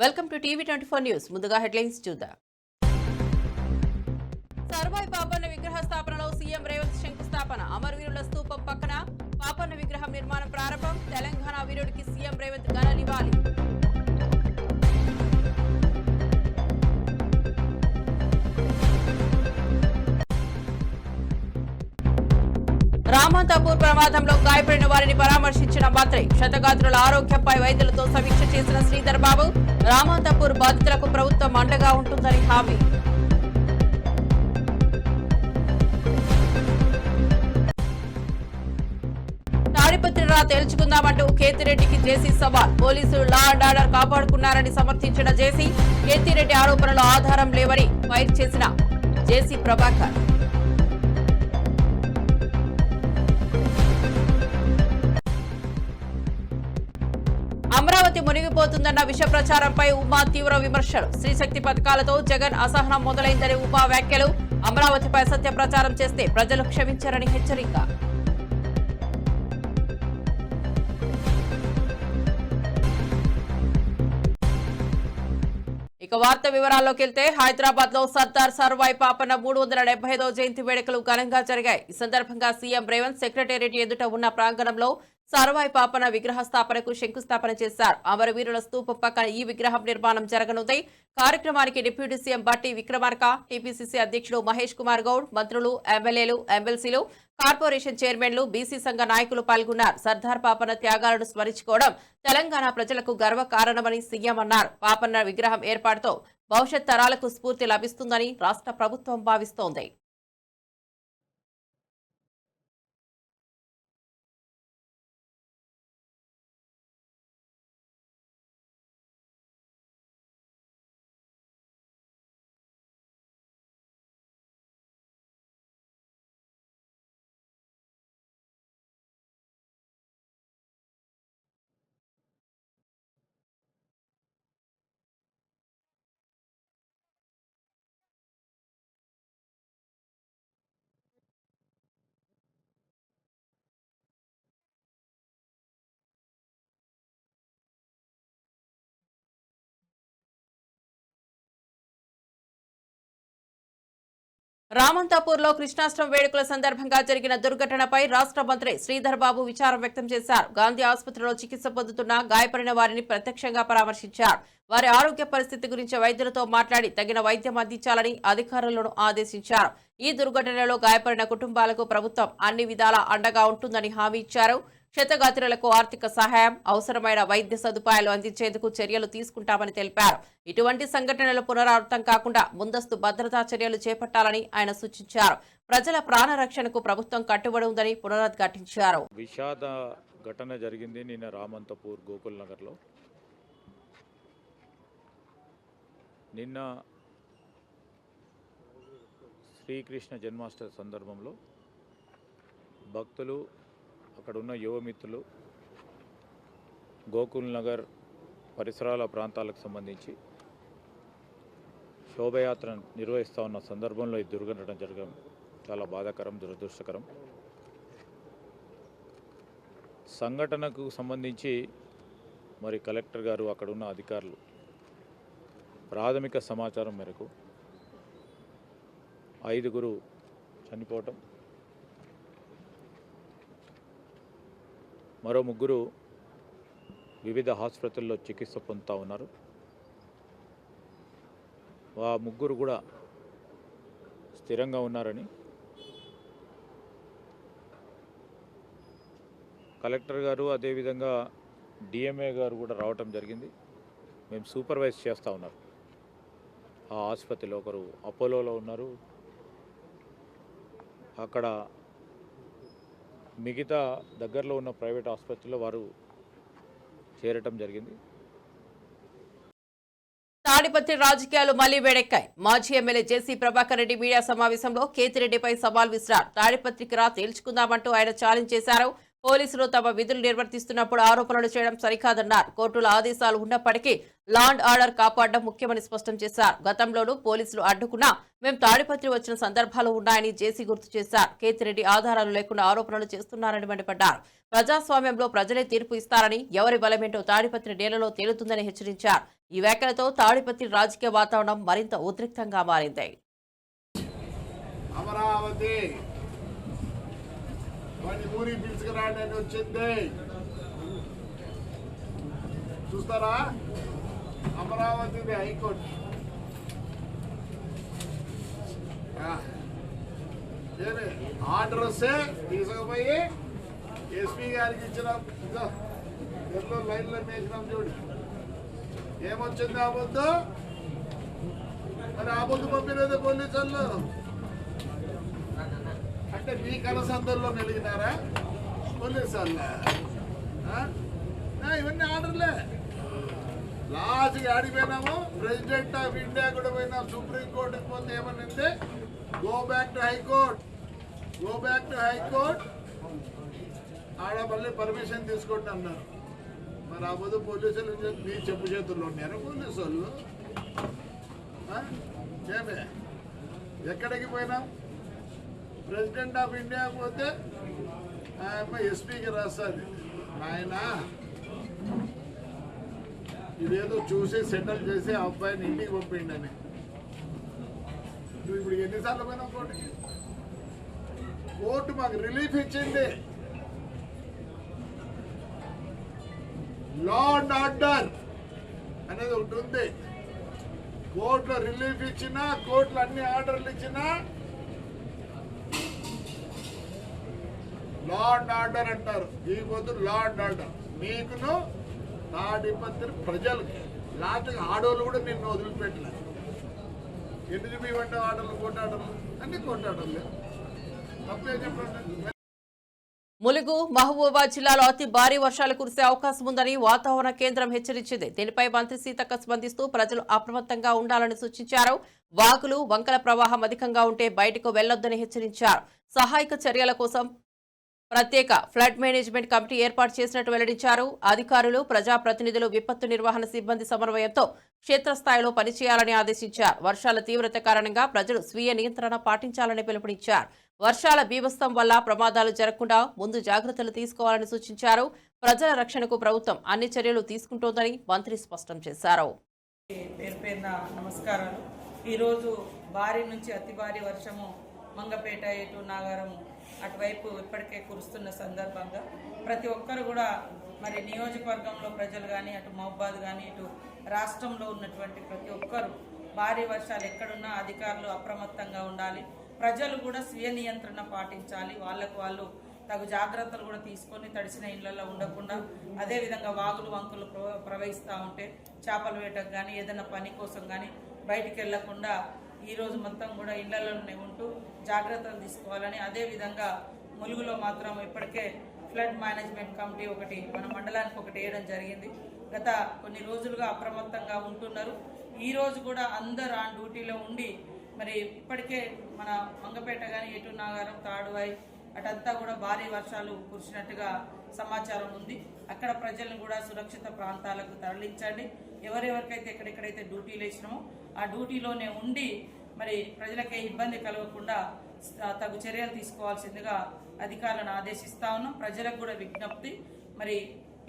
Welcome to TV 24 news. ముందుగా headlines చూద్దాం. సర్వాయి పాపన్న విగ్రహ స్థాపనలో సీఎం రేవంత్ శంకుస్థాపన. అమరవీరుల స్తూపం పక్కన పాపన్న విగ్రహం నిర్మాణం ప్రారంభం. తెలంగాణ వీరుడికి సీఎం రేవంత్ ఘన నివాళి. రామంతాపూర్ ప్రమాదంలో గాయపడిన వారిని పరామర్శించిన మంత్రి. క్షతగాత్రుల ఆరోగ్యంపై వైద్యులతో సమీక్ష చేసిన శ్రీధర్ బాబు. రామంతాపూర్ బాధితులకు ప్రభుత్వం అండగా ఉంటుందని హామీ. తాడిపత్రిలా తేల్చుకుందామంటూ కేతిరెడ్డికి జేసీ సవాల్. పోలీసులు లా అండ్ ఆర్డర్ కాపాడుకున్నారని సమర్థించిన జేసీ. కేతిరెడ్డి ఆరోపణలో ఆధారం లేవని ఫైర్ చేసిన జేసీ ప్రభాకర్. అమరావతి మునిగిపోతుందన్న విష ప్రచారంపై ఉమా తీవ్ర విమర్శలు. శ్రీశక్తి పథకాలతో జగన్ అసహనం మొదలైందని ఉపా వ్యాఖ్యలు. అమరావతిపై సత్య ప్రచారం చేస్తే ప్రజలు క్షమించారని హెచ్చరిక. ఇక వార్త వివరాల్లోకి వెళ్తే హైదరాబాద్ లో సర్దార్ సర్వాయి పాపన్న 375వ జయంతి వేడుకలు ఘనంగా జరిగాయి. ఈ సందర్భంగా సీఎం రేవంత్ సెక్రటేరియట్ ఎదుట ఉన్న ప్రాంగణంలో సర్వాయి పాపన్న విగ్రహ స్థాపనకు శంకుస్థాపన చేశారు. అమరవీరుల స్తూపం పక్కన ఈ విగ్రహం నిర్మాణం జరగనుంది. కార్యక్రమానికి డిప్యూటీ సీఎం బట్టి విక్రమార్క, టీపీసీసీ అధ్యక్షుడు మహేష్ కుమార్ గౌడ్, మంత్రులు, ఎమ్మెల్యేలు, ఎమ్మెల్సీలు, కార్పొరేషన్ చైర్మన్లు, బీసీ సంఘ నాయకులు పాల్గొన్నారు. సర్దార్ పాపన్న త్యాగాలను స్మరించుకోవడం తెలంగాణ ప్రజలకు గర్వకారణమని సీఎం అన్నారు. పాపన్న విగ్రహం ఏర్పాటుతో భవిష్యత్ తరాలకు స్ఫూర్తి లభిస్తుందని రాష్ట్ర ప్రభుత్వం భావిస్తోంది. రామంతాపూర్ లో కృష్ణాష్టమి వేడుకల సందర్భంగా జరిగిన దుర్ఘటనపై రాష్ట్ర మంత్రి శ్రీధర్ బాబు విచారం వ్యక్తం చేశారు. గాంధీ ఆసుపత్రిలో చికిత్స పొందుతున్న గాయపడిన వారిని ప్రత్యక్షంగా పరామర్శించారు. వారి ఆరోగ్య పరిస్థితి గురించి వైద్యులతో మాట్లాడి తగిన వైద్యం అందించాలని అధికారులను ఆదేశించారు. ఈ దుర్ఘటనలో గాయపడిన కుటుంబాలకు ప్రభుత్వం అన్ని విధాలా అండగా ఉంటుందని హామీ ఇచ్చారు. క్షతగాత్రులకు ఆర్థిక సహాయం, అవసరమైన వైద్య సదుపాయాలు అందించేందుకు చర్యలు తీసుకుంటామని తెలిపారు. ఇటువంటి సంఘటనలు పునరావృతం కాకుండా ముందస్తు భద్రతా చర్యలు చేపట్టాలని ఆయన సూచించారు. ప్రజల ప్రాణ రక్షణకు ప్రభుత్వం కట్టుబడి ఉందని పునరుద్ఘాటించారు. విషాద ఘటన జరిగింది నిన్న రామంతపూర్ గోకుల్ నగర్లో. నిన్న శ్రీకృష్ణ జన్మాష్టమి సందర్భంలో భక్తులు, అక్కడ ఉన్న యువమిత్రులు గోకుల్ నగర్ పరిసరాల ప్రాంతాలకు సంబంధించి శోభయాత్ర నిర్వహిస్తూ ఉన్న సందర్భంలో ఈ దుర్ఘటన జరగడం చాలా బాధాకరం, దురదృష్టకరం. సంఘటనకు సంబంధించి మరి కలెక్టర్ గారు, అక్కడ ఉన్న అధికారులు ప్రాథమిక సమాచారం మేరకు 5 చనిపోవటం, మరో 3 వివిధ హాస్పిటల్లో చికిత్స పొందుతూ ఉన్నారు. ఆ 3 కూడా స్థిరంగా ఉన్నారని కలెక్టర్ గారు, అదేవిధంగా డిఎంఏ గారు కూడా రావటం జరిగింది. మేము సూపర్వైజ్ చేస్తూ ఉన్నారు. ఆ ఆసుపత్రిలో ఒకరు అపోలోలో ఉన్నారు. అక్కడ మిగతా దగ్గరలో ఉన్న ప్రైవేట్ ఆసుపత్రిలో వారు చేరటం జరిగింది. తాడిపత్రి రాజకీయాలు మళ్లీ వేడెక్కాయి. మాజీ ఎమ్మెల్యే జేసీ ప్రభాకర్ రెడ్డి మీడియా సమావేశంలో కేతిరెడ్డిపై సవాల్ విసిరారు. తాడిపత్రికి రా తేల్చుకుందామంటూ ఆయన ఛాలెంజ్ చేశారు. పోలీసులు తమ విధులు నిర్వర్తిస్తున్నప్పుడు ఆరోపణలు చేయడం సరికాదన్నారు. కోర్టుల ఆదేశాలు ఉన్నప్పటికీ లా అండ్ ఆర్డర్ కాపాడడం ముఖ్యమని స్పష్టం చేశారు. గతంలోనూ పోలీసులు అడ్డుకున్నా మేం తాడిపత్రి వచ్చిన సందర్భాలు ఉన్నాయని జేసీ గుర్తు చేశారు. కేతిరెడ్డి ఆధారాలు లేకుండా ఆరోపణలు చేస్తున్నారని మండిపడ్డారు. ప్రజాస్వామ్యంలో ప్రజలే తీర్పు ఇస్తారని, ఎవరి బలమేంటో తాడిపత్రి నేలలో తేలుతుందని హెచ్చరించారు. ఈ వ్యాఖ్యలతో తాడిపత్రి రాజకీయ వాతావరణం మరింత ఉద్రిక్తంగా మారింది. అమరావతి వాడిని ఊరి పిలుచుకురాండి అని వచ్చింది. చూస్తారా, అమరావతిది హైకోర్టు. ఏమి ఆర్డర్ వస్తే తీసుకుపోయి ఎస్పీ గారికి ఇచ్చినాం. ఎల్లో లైన్లో వేసినాం. చూడు ఏమొచ్చింది ఆ పొద్దు. మరి ఆ పొద్దు పంపినది పోలీసు వాళ్ళు. అంటే మీ కలసందర్లో మెలిగినారా పోలీసు వాళ్ళ? ఇవన్నీ ఆర్డర్లే. లాస్ట్కి ఆడిపోయినాము. ప్రెసిడెంట్ ఆఫ్ ఇండియా కూడా పోయినాం. సుప్రీంకోర్టుకి పోతే ఏమనింది, go back to high court, go back to high court. ఆడ మళ్ళీ పర్మిషన్ తీసుకోండి అన్నారు. మరి ఆ పొద్దు పోలీసులు మీ చెప్పు చేతుల్లో ఉన్నారా పోలీసు వాళ్ళు? ఏమే ఎక్కడికి పోయినాం? ప్రెసిడెంట్ ఆఫ్ ఇండియా పోతే ఆయమ్మ ఎస్పీకి రాస్తుంది, నాయన ఇదేదో చూసి సెటిల్ చేసి ఆ అబ్బాయిని ఇంటికి పంపిండని. నువ్వు ఇప్పుడు ఎన్నిసార్లు పోయినావు కోర్టుకి? కోర్టు మాకు రిలీఫ్ ఇచ్చింది. లా అండ్ ఆర్డర్ అనేది ఒకటి ఉంది. కోర్టులో రిలీఫ్ ఇచ్చినా, కోర్టులో అన్ని ఆర్డర్లు ఇచ్చినా లా అండ్ ఆర్డర్ అంటారు. ఈ పొద్దు లా అండ్ ఆర్డర్ నీకును తాడిపత్రి ప్రజలకి. లాస్ట్కి ఆడోళ్ళు కూడా నిన్ను వదిలిపెట్టలేదు. ఎందుకు మీ వంట ఆర్డర్లు, కోటాడర్లు అన్ని కోటాడర్లే. తప్పే చెప్పండి. ములుగు, మహబూబాబాద్ జిల్లాలో అతి భారీ వర్షాలు కురిసే అవకాశం ఉందని వాతావరణ కేంద్రం హెచ్చరించింది. దీనిపై మంత్రి సీతక్క స్పందిస్తూ ప్రజలు అప్రమత్తంగా ఉండాలని సూచించారు. వాగులు, వంకల ప్రవాహం అధికంగా ఉంటే బయటకు వెళ్లొద్దని హెచ్చరించారు. సహాయక చర్యల కోసం ప్రత్యేక ఫ్లడ్ మేనేజ్మెంట్ కమిటీ ఏర్పాటు చేసినట్టు వెల్లడించారు. అధికారులు, ప్రజాప్రతినిధులు, విపత్తు నిర్వహణ సిబ్బంది సమన్వయంతో క్షేత్రస్థాయిలో పనిచేయాలని ఆదేశించారు. వర్షాల తీవ్రత కారణంగా ప్రజలు స్వీయ నియంత్రణ పాటించాలని పిలుపునిచ్చారు. వర్షాల బీభత్సం వల్ల ప్రమాదాలు జరగకుండా ముందు జాగ్రత్తలు తీసుకోవాలని సూచించారు. ప్రజల రక్షణకు ప్రభుత్వం అన్ని చర్యలు తీసుకుంటోందని మంత్రి స్పష్టం చేశారు. నమస్కారాలు. ఈరోజు భారీ నుంచి అతి భారీ వర్షము మంగపేట, ఏటూరు, నాగారం అటువైపు ఇప్పటికే కురుస్తున్న సందర్భంగా ప్రతి ఒక్కరు కూడా మరి నియోజకవర్గంలో ప్రజలు కానీ, అటు మహబూబాద్ కానీ, ఇటు రాష్ట్రంలో ఉన్నటువంటి ప్రతి ఒక్కరు భారీ వర్షాలు ఎక్కడున్నా అధికారులు అప్రమత్తంగా ఉండాలి. ప్రజలు కూడా స్వీయ నియంత్రణ పాటించాలి. వాళ్ళు తగు జాగ్రత్తలు కూడా తీసుకొని తడిసిన ఇళ్లలో ఉండకుండా, అదేవిధంగా వాగులు, వంకులు ప్రవహిస్తూ ఉంటే చేపల వేటకు కానీ, ఏదైనా పని కోసం కానీ బయటికి వెళ్లకుండా ఈరోజు మొత్తం కూడా ఇళ్లలోనే ఉంటూ జాగ్రత్తలు తీసుకోవాలని, అదేవిధంగా ములుగులో మాత్రం ఇప్పటికే ఫ్లడ్ మేనేజ్మెంట్ కమిటీ ఒకటి మన మండలానికి ఒకటి వేయడం జరిగింది. గత కొన్ని రోజులుగా అప్రమత్తంగా ఉంటున్నారు. ఈరోజు కూడా అందరూ ఆ డ్యూటీలో ఉండి మరి ఇప్పటికే మన మంగపేట కానీ, ఏటూరు, నాగారం, తాడువాయి అటంతా కూడా భారీ వర్షాలు కురిసినట్టుగా సమాచారం ఉంది. అక్కడ ప్రజలను కూడా సురక్షిత ప్రాంతాలకు తరలించండి. ఎవరెవరికైతే ఎక్కడెక్కడైతే డ్యూటీలు వేసినామో ఆ డ్యూటీలోనే ఉండి మరి ప్రజలకే ఇబ్బంది కలగకుండా తగు చర్యలు తీసుకోవాల్సిందిగా అధికారులను ఆదేశిస్తా ఉన్నాం. ప్రజలకు కూడా విజ్ఞప్తి, మరి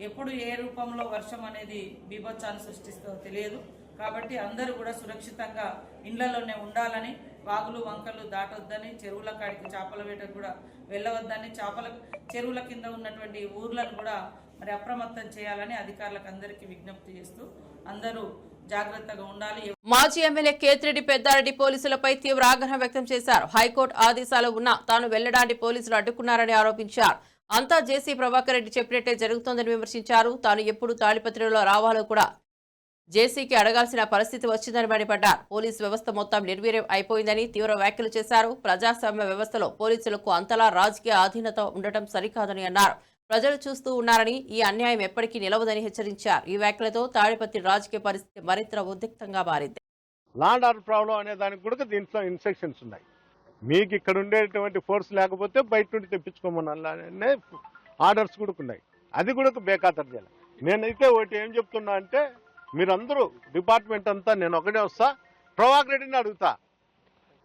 ఎప్పుడు ఏ రూపంలో వర్షం అనేది బీభత్సాన్ని సృష్టిస్తుందో తెలియదు కాబట్టి అందరూ కూడా సురక్షితంగా ఇండ్లలోనే ఉండాలని, వాగులు, వంకలు దాటొద్దని, చెరువుల కాడికి చేపల వేటకు కూడా వెళ్ళవద్దని, చెరువుల కింద ఉన్నటువంటి ఊర్లను కూడా మరి అప్రమత్తం చేయాలని అధికారులకు అందరికీ విజ్ఞప్తి చేస్తూ అందరూ జాగ్రత్తగా ఉండాలి. మాజీ ఎమ్మెల్యే కేతిరెడ్డి పెద్దారెడ్డి పోలీసులపై తీవ్ర ఆగ్రహం వ్యక్తం చేశారు. హైకోర్టు ఆదేశాలు ఉన్నా తాను వెళ్లడానికి పోలీసులు అడ్డుకున్నారని ఆరోపించారు. అంతా జేసీ ప్రభాకర్ రెడ్డి చెప్పినట్టే జరుగుతోందని విమర్శించారు. తాను ఎప్పుడు తాడిపత్రిలో రావాలో కూడా జేసీకి అడగాల్సిన పరిస్థితి వచ్చిందని మండిపడ్డారు. పోలీసు వ్యవస్థ మొత్తం నిర్వీర్యం అయిపోయిందని తీవ్ర వ్యాఖ్యలు చేశారు. ప్రజాస్వామ్య వ్యవస్థలో పోలీసులకు అంతలా రాజకీయ ఆధీనత ఉండటం సరికాదని అన్నారు. ప్రజలు చూస్తూ ఉన్నారని, ఈ అన్యాయం ఎప్పటికీ నిలవదని హెచ్చరించారు. ఈ వ్యాఖ్యలతో తాడిపత్రి రాజకీయ పరిస్థితి మరింత ఉద్రిక్తంగా మారింది. లా అండ్ ఆర్డర్ ప్రాబ్లం అనే దానికి కూడా దీంట్లో ఇన్స్ట్రక్షన్స్ ఉన్నాయి. మీకు ఇక్కడ ఉండేటువంటి ఫోర్స్ లేకపోతే బయట నుండి తెప్పించుకోమని ఆర్డర్స్ కూడా ఉన్నాయి, అది కూడా బేఖాతరు చేయాలి. నేనైతే ఒకటి ఏం చెప్తున్నా అంటే, మీరందరూ డిపార్ట్మెంట్ అంతా నేను ఒకటే వస్తా, ప్రభాకర్ రెడ్డిని అడుగుతా,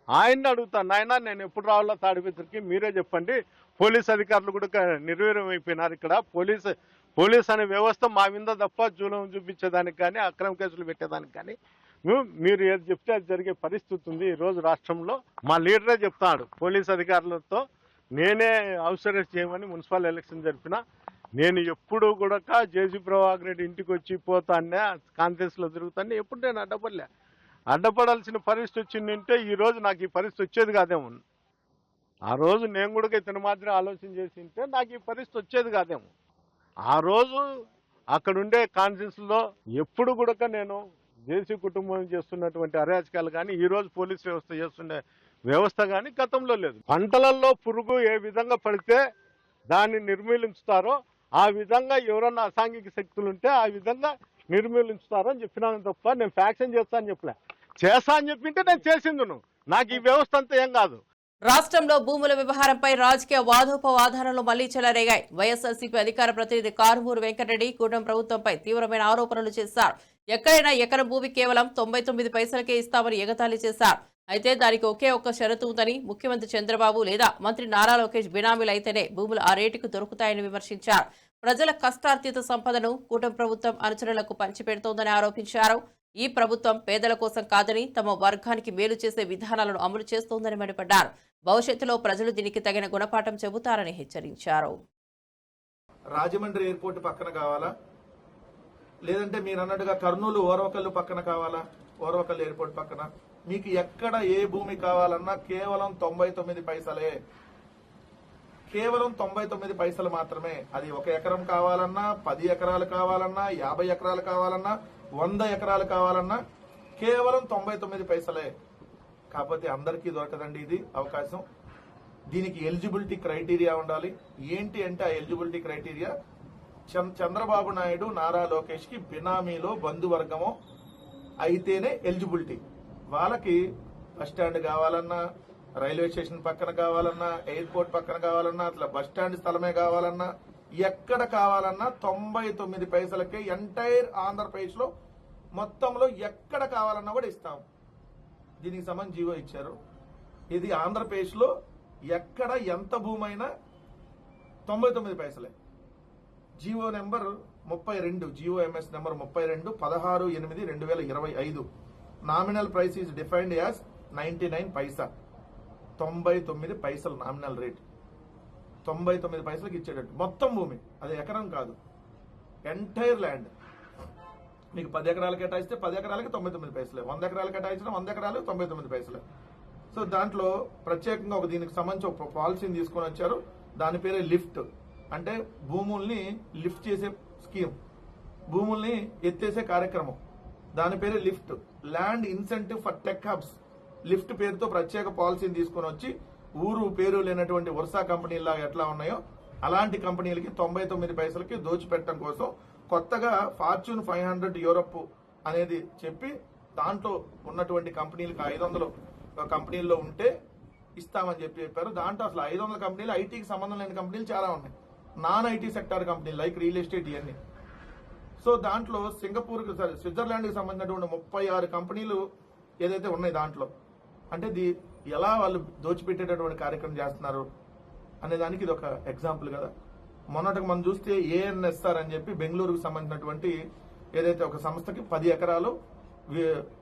ఆయన్ని అడుగుతా, నాయన నేను ఎప్పుడు రావాలో తాడిపత్రికి మీరే చెప్పండి. పోలీస్ అధికారులు కూడా నిర్వీర్యం అయిపోయినారు. ఇక్కడ పోలీస్ అనే వ్యవస్థ మా మీద తప్ప జూలం చూపించేదానికి కానీ అక్రమ కేసులు పెట్టేదానికి కానీ మీరు ఏది చెప్తే అది జరిగే పరిస్థితి ఉంది ఈరోజు రాష్ట్రంలో. మా లీడరే చెప్తాడు, పోలీస్ అధికారులతో నేనే హౌస్ అరెస్ట్ చేయమని మున్సిపల్ ఎలక్షన్ జరిపిన. నేను ఎప్పుడు కూడా జేసీ ప్రభాకర్ రెడ్డి ఇంటికి వచ్చి పోతానే, కాన్ఫరెన్స్లో తిరుగుతానే, ఎప్పుడు నేను అడ్డపడాల్సిన పరిస్థితి వచ్చిందంటే ఈరోజు నాకు ఈ పరిస్థితి వచ్చేది కాదేమో. ఆ రోజు నేను కూడా ఇతని మాదిరి ఆలోచన చేసి ఉంటే నాకు ఈ పరిస్థితి వచ్చేది కాదేమో. ఆ రోజు అక్కడుండే కాన్ఫరెన్స్లో ఎప్పుడు కూడా నేను జేసీ కుటుంబం చేస్తున్నటువంటి అరాచకాలు కానీ ఈ రోజు పోలీస్ వ్యవస్థ చేస్తున్న వ్యవస్థ కానీ గతంలో లేదు. పంటలలో పురుగు ఏ విధంగా పడితే దాన్ని నిర్మూలించుతారో ఆ విధంగా ఎవరన్నా అసాంఘిక శక్తులు ఉంటే ఆ విధంగా నిర్మూలించుతారో అని చెప్పినాను తప్ప నేను ఫ్యాక్షన్ చేస్తా అని చెప్పలే. చేస్తా అని చెప్పింటే నేను చేసిందును. నాకు ఈ వ్యవస్థ అంతా ఏం కాదు. రాష్ట్రంలో భూముల వ్యవహారంపై రాజకీయ వాదోపవాదాలు మళ్లీ చెలరేగాయి. వైఎస్ఆర్సీపీ అధికార ప్రతినిధి కారుమూరు వెంకటరెడ్డి కూటమి ప్రభుత్వంపై తీవ్రమైన ఆరోపణలు చేశారు. ఎక్కడైనా ఎకరం భూమి కేవలం 99 పైసలకే ఇస్తామని ఎగతాళి చేశారు. అయితే దానికి ఒకే ఒక్క షరతు ఉందని, ముఖ్యమంత్రి చంద్రబాబు లేదా మంత్రి నారా లోకేష్ బినామీలు అయితేనే భూములు ఆ రేటుకు దొరుకుతాయని విమర్శించారు. ప్రజల కష్టార్జిత సంపదను కూటమి ప్రభుత్వం అనుచరులకు పంచిపెడుతోందని ఆరోపించారు. ఈ ప్రభుత్వం పేదల కోసం కాదని తమ వర్గానికి మేలు చేసే విధానాలను అమలు చేస్తోందని మండిపడ్డారు. భవిష్యత్తులో ప్రజలు దీనికి తగిన గుణపాఠం చెబుతారని హెచ్చరించారు. రాజమండ్రి ఎయిర్పోర్ట్ పక్కన కావాలా, లేదంటే మీరు అన్నట్టుగా కర్నూలు ఓర్వకల్లు పక్కన కావాలా, ఓర్వకల్లు ఎయిర్పోర్ట్ పక్కన, మీకు ఎక్కడ ఏ భూమి కావాలన్నా కేవలం 99 పైసలే, కేవలం 99 పైసలు మాత్రమే. అది 1 ఎకరం కావాలన్నా, 10 ఎకరాలు కావాలన్నా, 50 ఎకరాలు కావాలన్నా, 100 ఎకరాలు కావాలన్నా కేవలం 99 పైసలే. కాకపోతే అందరికీ దొరకదండి ఇది అవకాశం. దీనికి ఎలిజిబిలిటీ క్రైటీరియా ఉండాలి. ఏంటి అంటే ఆ ఎలిజిబిలిటీ క్రైటీరియా చంద్రబాబు నాయుడు, నారా లోకేష్ కి బినామీలో బంధువర్గమో అయితేనే ఎలిజిబిలిటీ. వాళ్ళకి బస్టాండ్ కావాలన్నా, రైల్వే స్టేషన్ పక్కన కావాలన్నా, ఎయిర్పోర్ట్ పక్కన కావాలన్నా, అట్లా బస్టాండ్ స్థలమే కావాలన్నా, ఎక్కడ కావాలన్నా 99 పైసలకే ఎంటైర్ ఆంధ్రప్రదేశ్ లో మొత్తంలో ఎక్కడ కావాలన్నా కూడా ఇస్తాం. దీనికి సంబంధించి జీవో ఇచ్చారు. ఇది ఆంధ్రప్రదేశ్ లో ఎక్కడ ఎంత భూమైనా 99 పైసలే. GO number 32, GO MS number 32, 16/8/2025. Nominal price is defined as 99 పైసా. 99 పైసలు నామినల్ రేట్. 99 పైసలకు ఇచ్చేటట్టు మొత్తం భూమి, అది ఎకరం కాదు, ఎంటైర్ ల్యాండ్. మీకు 10 ఎకరాలు కేటాయిస్తే 10 ఎకరాలకి 99 పైసలే, 100 ఎకరాలు కేటాయించిన 100 ఎకరాలు 99 పైసలే. సో దాంట్లో ప్రత్యేకంగా దీనికి సంబంధించి ఒక పాలసీని తీసుకొని వచ్చారు. దాని పేరే లిఫ్ట్, అంటే భూముల్ని లిఫ్ట్ చేసే స్కీమ్, భూముల్ని ఎత్తేసే కార్యక్రమం. దాని పేరే lift, land incentive for tech hubs. Lift పేరుతో ప్రత్యేక పాలసీని తీసుకొని వచ్చి ఊరు పేరు లేనటువంటి వరుస కంపెనీలాగా ఎట్లా ఉన్నాయో అలాంటి కంపెనీలకి 99 పైసలకి దోచిపెట్టడం కోసం కొత్తగా ఫార్చ్యూన్ 500 యూరప్ అనేది చెప్పి దాంట్లో ఉన్నటువంటి కంపెనీలకు 500 కంపెనీల్లో ఉంటే ఇస్తామని చెప్పారు. దాంట్లో అసలు 500 కంపెనీలు ఐటీకి సంబంధం లేని కంపెనీలు చాలా ఉన్నాయి, నాన్ ఐటీ సెక్టార్ కంపెనీలు లైక్ రియల్ ఎస్టేట్ ఇవన్నీ. సో దాంట్లో సింగపూర్, స్విట్జర్లాండ్ కి సంబంధించినటువంటి 36 కంపెనీలు ఏదైతే ఉన్నాయి దాంట్లో, అంటే ఎలా వాళ్ళు దోచిపెట్టేటటువంటి కార్యక్రమం చేస్తున్నారు అనే దానికి ఇది ఒక ఎగ్జాంపుల్ కదా. మొన్నటికి మనం చూస్తే ఏఎన్ఎస్ఆర్ అని చెప్పి బెంగళూరుకు సంబంధించినటువంటి ఏదైతే ఒక సంస్థకి 10 ఎకరాలు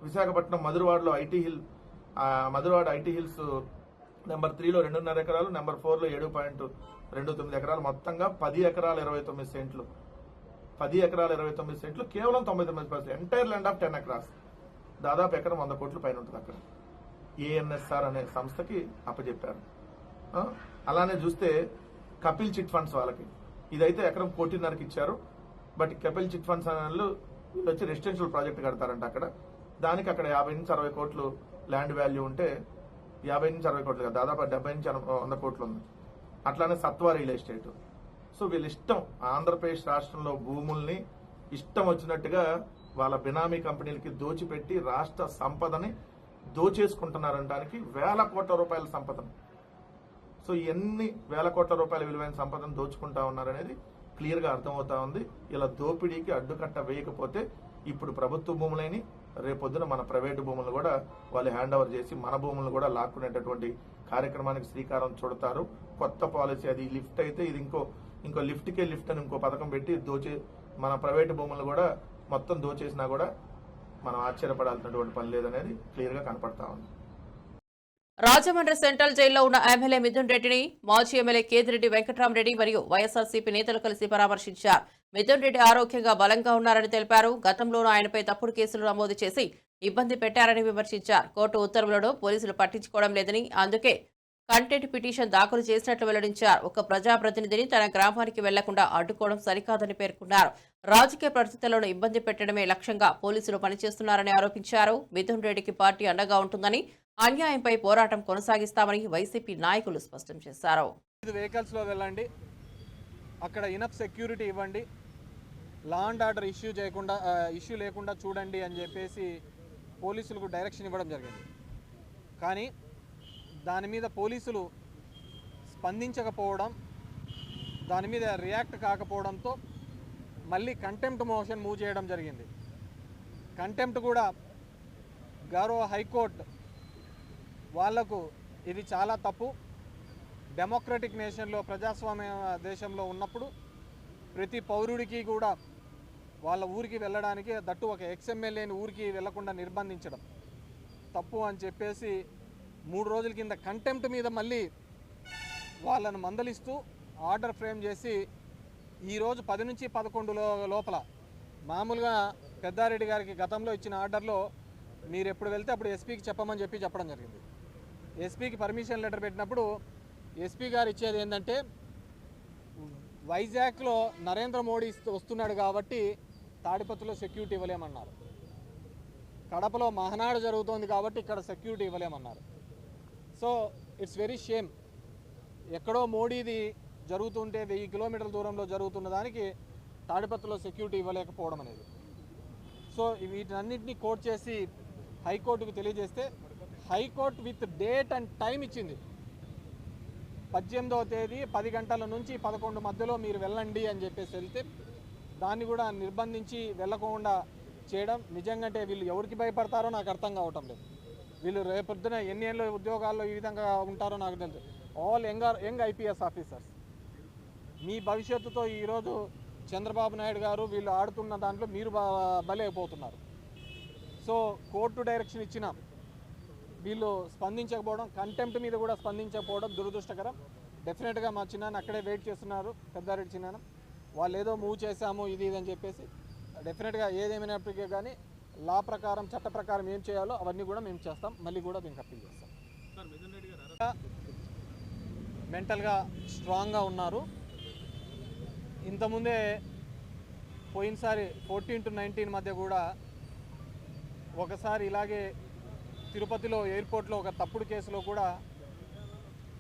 విశాఖపట్నం మధురవాడలో మధురవాడ ఐటీ హిల్స్ నెంబర్ 3లో 2.5 ఎకరాలు, నెంబర్ 4లో 7.29 ఎకరాలు, మొత్తంగా 10 ఎకరాల 29 సెంట్లు. 10 ఎకరాల 29 సెంట్లు కేవలం 99%. ఎంటైర్ ల్యాండ్ ఆఫ్ 10 ఎకరాస్, దాదాపు ఎకరం 100 కోట్ల పైన ఉంటుంది. అక్కడ ఏఎన్ఎస్ఆర్ అనే సంస్థకి అప్పచెప్పారు. అలానే చూస్తే కపిల్ చిట్ ఫండ్స్ వాళ్ళకి ఇదైతే ఎకరం 1.5 కోటికి ఇచ్చారు. బట్ కపిల్ చిట్ ఫండ్స్ అనే వాళ్ళు వచ్చి రెసిడెన్షియల్ ప్రాజెక్ట్ కడతారంట అక్కడ. దానికి అక్కడ 50 నుంచి 60 కోట్లు ల్యాండ్ వాల్యూ ఉంటే 50 నుంచి 60 కోట్లు, దాదాపు 70 నుంచి 100 కోట్లు ఉంది. అట్లానే సత్వా రియల్ ఎస్టేట్. సో వీళ్ళ ఇష్టం ఆంధ్రప్రదేశ్ రాష్ట్రంలో భూముల్ని ఇష్టం వచ్చినట్టుగా వాళ్ళ బినామీ కంపెనీలకి దోచిపెట్టి రాష్ట్ర సంపదని దోచేసుకుంటున్నారనడానికి, వేల కోట్ల రూపాయల సంపదను. సో ఎన్ని వేల కోట్ల రూపాయల విలువైన సంపదను దోచుకుంటా ఉన్నారనేది క్లియర్గా అర్థమవుతా ఉంది. ఇలా దోపిడీకి అడ్డుకట్ట వేయకపోతే ఇప్పుడు ప్రభుత్వ భూములని రేపొద్దున మన ప్రైవేటు భూములను కూడా వాళ్ళు హ్యాండ్ ఓవర్ చేసి మన భూములను కూడా లాక్కునేటటువంటి కార్యక్రమానికి శ్రీకారం చుడతారు. కొత్త పాలసీ అది. లిఫ్ట్ అయితే ఇది ఇంకో లిఫ్ట్కే లిఫ్ట్ అని ఇంకో పథకం పెట్టి మన ప్రైవేటు భూములను కూడా మొత్తం దోచేసినా కూడా మనం ఆశ్చర్యపడాల్సినటువంటి పని లేదనేది క్లియర్గా కనపడతా ఉంది. రాజమండ్రి సెంట్రల్ జైల్లో ఉన్న ఎమ్మెల్యే మిథున్ రెడ్డిని మాజీ ఎమ్మెల్యే కేతిరెడ్డి వెంకట్రామరెడ్డి మరియు వైఎస్ఆర్సీపీ నేతలు కలిసి పరామర్శించారు. మిథున్ రెడ్డి ఆరోగ్యంగా బలంగా ఉన్నారని తెలిపారు. గతంలోనూ ఆయనపై తప్పుడు కేసులు నమోదు చేసి ఇబ్బంది పెట్టారని విమర్శించారు. కోర్టు ఉత్తర్వులను పోలీసులు పట్టించుకోవడం లేదని, అందుకే కంటెంట్ పిటిషన్ దాఖలు చేసినట్లు వెల్లడించారు. ఒక ప్రజాప్రతినిధిని తన గ్రామానికి వెళ్లకుండా అడ్డుకోవడం సరికాదని పేర్కొన్నారు. రాజకీయ పరిస్థితులను ఇబ్బంది పెట్టడమే లక్ష్యంగా పోలీసులు పనిచేస్తున్నారని ఆరోపించారు. మిథున్ రెడ్డికి పార్టీ అండగా ఉంటుందని, అన్యాయంపై పోరాటం కొనసాగిస్తామని వైసీపీ నాయకులు స్పష్టం చేశారు. వెహికల్స్ లో వెళ్ళండి, అక్కడ ఇనఫ్ సెక్యూరిటీ ఇవ్వండి, లా అండ్ ఆర్డర్ ఇష్యూ లేకుండా చూడండి అని చెప్పేసి పోలీసులకు డైరెక్షన్ ఇవ్వడం జరిగింది. కానీ దాని మీద పోలీసులు స్పందించకపోవడం, దాని మీద రియాక్ట్ కాకపోవడంతో మళ్ళీ కంటెంప్ట్ మోషన్ మూవ్ చేయడం జరిగింది. కంటెంప్ట్ కూడా గౌరవ హైకోర్టు వాళ్లకు ఇది చాలా తప్పు. డెమోక్రటిక్ నేషన్లో, ప్రజాస్వామ్య దేశంలో ఉన్నప్పుడు ప్రతి పౌరుడికి కూడా వాళ్ళ ఊరికి వెళ్ళడానికి, దట్టు ఒక ఎక్స్ఎమ్మెల్యేని ఊరికి వెళ్లకుండా నిర్బంధించడం తప్పు అని చెప్పేసి 3 రోజుల కింద కంటెంప్ట్ మీద మళ్ళీ వాళ్ళను మందలిస్తూ ఆర్డర్ ఫ్రేమ్ చేసి ఈరోజు 10 నుంచి 11 లోపల మామూలుగా పెద్దారెడ్డి గారికి గతంలో ఇచ్చిన ఆర్డర్లో మీరు ఎప్పుడు వెళ్తే అప్పుడు ఎస్పీకి చెప్పమని చెప్పడం జరిగింది. ఎస్పీకి పర్మిషన్ లెటర్ పెట్టినప్పుడు ఎస్పీ గారు ఇచ్చేది ఏంటంటే, వైజాగ్లో నరేంద్ర మోడీ వస్తున్నాడు కాబట్టి తాడిపత్రిలో సెక్యూరిటీ ఇవ్వలేమన్నారు. కడపలో మహనాడు జరుగుతోంది కాబట్టి ఇక్కడ సెక్యూరిటీ ఇవ్వలేమన్నారు. So it's very shame. ఎక్కడో మోడీది జరుగుతుంటే 1000 కిలోమీటర్ల దూరంలో జరుగుతున్న దానికి తాడిపత్రిలో సెక్యూరిటీ ఇవ్వలేకపోవడం అనేది. సో వీటన్నిటిని కోర్టు చేసి హైకోర్టుకు తెలియజేస్తే high court with date and time ఇచ్చింది. 18వ తేదీ 10 గంటల నుంచి 11 మధ్యలో మీరు వెళ్ళండి అని చెప్పేసి వెళ్తే దాన్ని కూడా నిర్బంధించి వెళ్ళకుండా చేయడం నిజంగా అంటే వీళ్ళు ఎవరికి భయపడతారో నాకు అర్థం కావటం లేదు. వీళ్ళు రేపొద్దున ఎన్ని ఏళ్ళ ఉద్యోగాల్లో ఈ విధంగా ఉంటారో నాకు తెలుసు. All young IPS officers. మీ భవిష్యత్తుతో ఈరోజు చంద్రబాబు నాయుడు గారు వీళ్ళు ఆడుతున్న దాంట్లో మీరు బలైపోతున్నారు. సో కోర్టు డైరెక్షన్ ఇచ్చిన వీళ్ళు స్పందించకపోవడం, కంటెంప్ట్ మీద కూడా స్పందించకపోవడం దురదృష్టకరం. డెఫినెట్గా మా చిన్నాన్న అక్కడే వెయిట్ చేస్తున్నారు, పెద్దారెడ్డి చిన్నాన్న. వాళ్ళు ఏదో మూవ్ చేశాము ఇది అని చెప్పేసి డెఫినెట్గా ఏదేమైనప్పటికీ కానీ లా ప్రకారం, చట్ట ప్రకారం ఏం చేయాలో అవన్నీ కూడా మేము చేస్తాం. మళ్ళీ కూడా దీనికి అప్పీల్ చేస్తాం. మెంటల్గా స్ట్రాంగ్గా ఉన్నారు. ఇంతకుముందే పోయినసారి 14 to 19 మధ్య కూడా ఒకసారి ఇలాగే తిరుపతిలో ఎయిర్పోర్ట్లో ఒక తప్పుడు కేసులో కూడా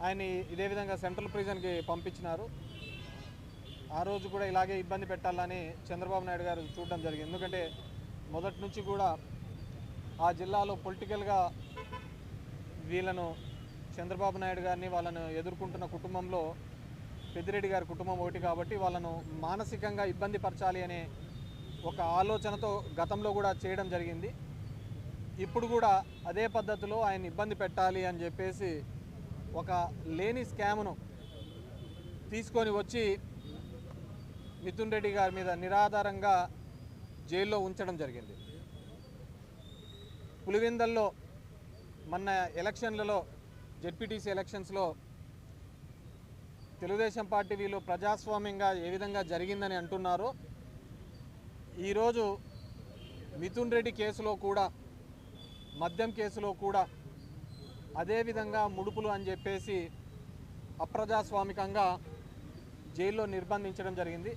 ఆయన ఇదే విధంగా సెంట్రల్ ప్రిజన్కి పంపించినారు. ఆ రోజు కూడా ఇలాగే ఇబ్బంది పెట్టాలని చంద్రబాబు నాయుడు గారు చూడడం జరిగింది. ఎందుకంటే మొదటి నుంచి కూడా ఆ జిల్లాలో పొలిటికల్గా వీళ్ళను, చంద్రబాబు నాయుడు గారిని వాళ్ళను ఎదుర్కొంటున్న కుటుంబంలో పెద్దిరెడ్డి గారి కుటుంబం ఒకటి కాబట్టి వాళ్ళను మానసికంగా ఇబ్బంది పరచాలి అనే ఒక ఆలోచనతో గతంలో కూడా చేయడం జరిగింది. ఇప్పుడు కూడా అదే పద్ధతిలో ఆయన ఇబ్బంది పెట్టాలి అని చెప్పేసి ఒక లేని స్కామ్ను తీసుకొని వచ్చి మిథున్ రెడ్డి గారి మీద నిరాధారంగా జైల్లో ఉంచడం జరిగింది. పులివెందల్లో మొన్న ఎలక్షన్లలో, జెడ్పీటీసీ ఎలక్షన్స్లో తెలుగుదేశం పార్టీ వీళ్ళు ప్రజాస్వామ్యంగా ఏ విధంగా జరిగిందని అంటున్నారో, ఈరోజు మిథున్ రెడ్డి కేసులో కూడా, మద్యం కేసులో కూడా అదేవిధంగా ముడుపులు అని చెప్పేసి అప్రజాస్వామికంగా జైల్లో నిర్బంధించడం జరిగింది.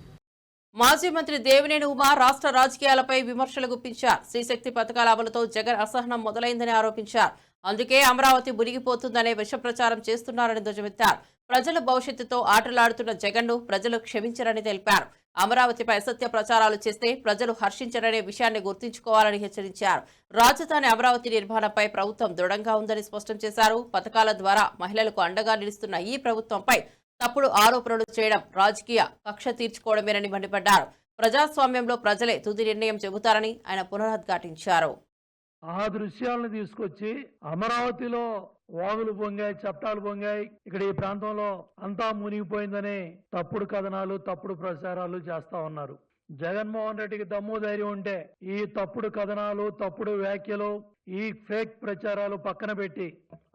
మాజీ మంత్రి దేవినేని ఉమా రాష్ట్ర రాజకీయాలపై విమర్శలు గుప్పించారు. శ్రీశక్తి పథకాల అమలుతో జగన్ అసహనం మొదలైందని ఆరోపించారు. అందుకే అమరావతి మునిగిపోతుందనే విష ప్రచారం చేస్తున్నారని ధ్వజమెత్తారు. ప్రజల భవిష్యత్తుతో ఆటలాడుతున్న జగన్ను ప్రజలు క్షమించరని తెలిపారు. అమరావతిపై అసత్య ప్రచారాలు చేస్తే ప్రజలు హర్షించరనే విషయాన్ని గుర్తుంచుకోవాలని హెచ్చరించారు. రాజధాని అమరావతి నిర్మాణంపై ప్రభుత్వం దృఢంగా ఉందని స్పష్టం చేశారు. పథకాల ద్వారా మహిళలకు అండగా నిలుస్తున్న ఈ ప్రభుత్వంపై తప్పుడు ఆరోపణలు చేయడం రాజకీయ కక్ష తీర్చుకోవడమేనని మండిపడ్డారు. ప్రజాస్వామ్యంలో ప్రజలే తుది నిర్ణయం చెబుతారని ఆయన పునరుద్ఘాటించారు. ఆ దృశ్యాలను తీసుకొచ్చి అమరావతిలో వాగులు పొంగాయి, చట్టాలు పొంగాయి, ఇక్కడ ఈ ప్రాంతంలో అంతా మునిగిపోయిందని తప్పుడు కథనాలు, తప్పుడు ప్రచారాలు చేస్తా ఉన్నారు. జగన్మోహన్ రెడ్డికి దమ్ము ధైర్యం ఉంటే ఈ తప్పుడు కథనాలు, తప్పుడు వ్యాఖ్యలు, ఈ ఫేక్ ప్రచారాలు పక్కన పెట్టి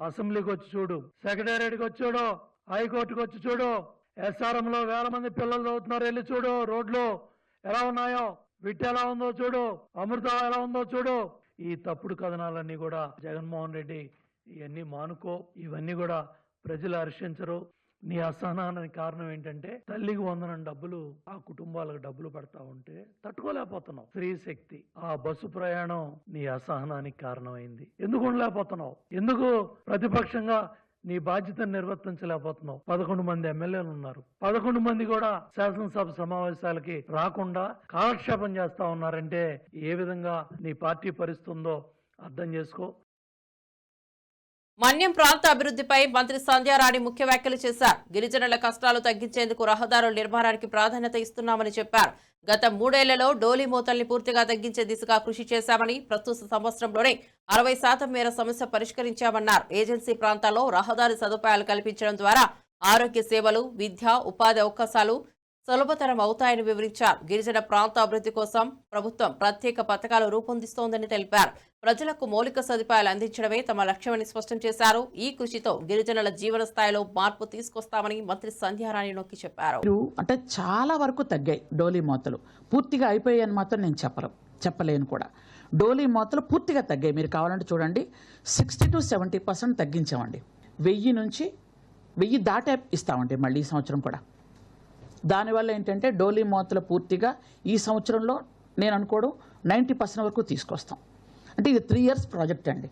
అసెంబ్లీకి వచ్చి చూడు, సెక్రటేరియట్కి వచ్చి చూడు, హైకోర్టుకు వచ్చి చూడు, SRM లో వేల మంది పిల్లలు చదువుతున్నారు, వెళ్ళి చూడు, రోడ్లు ఎలా ఉన్నాయో, విట్ ఎలా ఉందో చూడు, అమృత ఎలా ఉందో చూడు. ఈ తప్పుడు కథనాలన్నీ కూడా జగన్మోహన్ రెడ్డి ఇవన్నీ మానుకో, ఇవన్నీ కూడా ప్రజలు హర్షించరు. నీ అసహనానికి కారణం ఏంటంటే తల్లికి 100 డబ్బులు ఆ కుటుంబాలకు డబ్బులు పడతా ఉంటే తట్టుకోలేకపోతున్నావు. స్త్రీ శక్తి ఆ బస్సు ప్రయాణం నీ అసహనానికి కారణమైంది. ఎందుకు ఉండలేకపోతున్నావు? ఎందుకు ప్రతిపక్షంగా నీ బాధ్యతను నిర్వర్తించలేకపోతున్నావు? 11 మంది ఎమ్మెల్యేలు ఉన్నారు, 11 మంది కూడా శాసనసభ సమావేశాలకి రాకుండా కాలక్షేపం చేస్తా ఉన్నారంటే ఏ విధంగా నీ పార్టీ పరిస్థితుందో అర్థం చేసుకో. మన్యం ప్రాంత అభివృద్ధిపై మంత్రి సంధ్యారాణి ముఖ్య వ్యాఖ్యలు చేశారు. గిరిజనుల కష్టాలు తగ్గించేందుకు రహదారుల నిర్మాణానికి ప్రాధాన్యత ఇస్తున్నామని చెప్పారు. గత 3 ఏళ్లలో డోలీ మూతల్ని పూర్తిగా తగ్గించే దిశగా కృషి చేశామని, ప్రస్తుత సంవత్సరంలోనే 60% మేర సమస్య పరిష్కరించామన్నారు. ఏజెన్సీ ప్రాంతాల్లో రహదారి సదుపాయాలు కల్పించడం ద్వారా ఆరోగ్య సేవలు, విద్య, ఉపాధి అవకాశాలు సులభతరం అవుతాయని వివరించారు. గిరిజన ప్రాంత అభివృద్ధి కోసం ప్రభుత్వం ప్రత్యేక పథకాలు రూపొందిస్తోందని తెలిపారు. ప్రజలకు మౌలిక సదుపాయాలు అందించడమే తమ లక్ష్యమని స్పష్టం చేశారు. ఈ కృషితో గిరిజనుల జీవన స్థాయిలో మార్పు తీసుకొస్తామని మంత్రి సంధ్యారాణి నొక్కి చెప్పారు. అంటే చాలా వరకు తగ్గాయి డోలీ మోతలు. పూర్తిగా అయిపోయాయని మాత్రం నేను చెప్పలేను కూడా. డోలీ మోతలు పూర్తిగా తగ్గాయి. మీరు కావాలంటే చూడండి, 60 to 70% తగ్గించామండి. 1000 నుంచి 1000 దాటే ఇస్తామండి మళ్ళీ ఈ సంవత్సరం కూడా. దానివల్ల ఏంటంటే డోలీ మోతలు పూర్తిగా ఈ సంవత్సరంలో నేను అనుకోవడం 90% వరకు తీసుకొస్తాం. అంటే ఇది 3 years ప్రాజెక్ట్ అండి.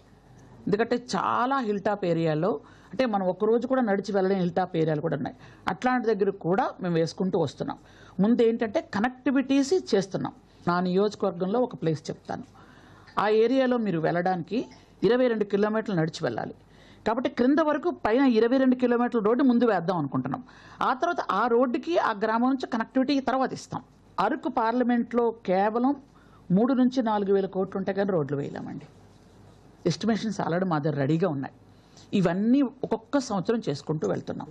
ఎందుకంటే చాలా హిల్ టాప్ ఏరియాలో, అంటే మనం ఒక్కరోజు కూడా నడిచి వెళ్ళలేని హిల్ టాప్ ఏరియాలు కూడా ఉన్నాయి. అట్లాంటి దగ్గర కూడా మేము వేసుకుంటూ వస్తున్నాం. ముందు ఏంటంటే కనెక్టివిటీస్ చేస్తున్నాం. నా నియోజకవర్గంలో ఒక ప్లేస్ చెప్తాను. ఆ ఏరియాలో మీరు వెళ్ళడానికి 22 కిలోమీటర్లు నడిచి వెళ్ళాలి. కాబట్టి క్రింద వరకు పైన 22 కిలోమీటర్ల రోడ్డు ముందు వేద్దాం అనుకుంటున్నాం. ఆ తర్వాత ఆ రోడ్డుకి ఆ గ్రామం నుంచి కనెక్టివిటీ తర్వాత ఇస్తాం. అరకు పార్లమెంట్లో కేవలం 3 నుంచి 4 వేల కోట్లు ఉంటే కానీ రోడ్లు వేయలేమండి. ఎస్టిమేషన్స్ ఆల్రెడీ మా దగ్గర రెడీగా ఉన్నాయి. ఇవన్నీ ఒక్కొక్క సంవత్సరం చేసుకుంటూ వెళ్తున్నాం.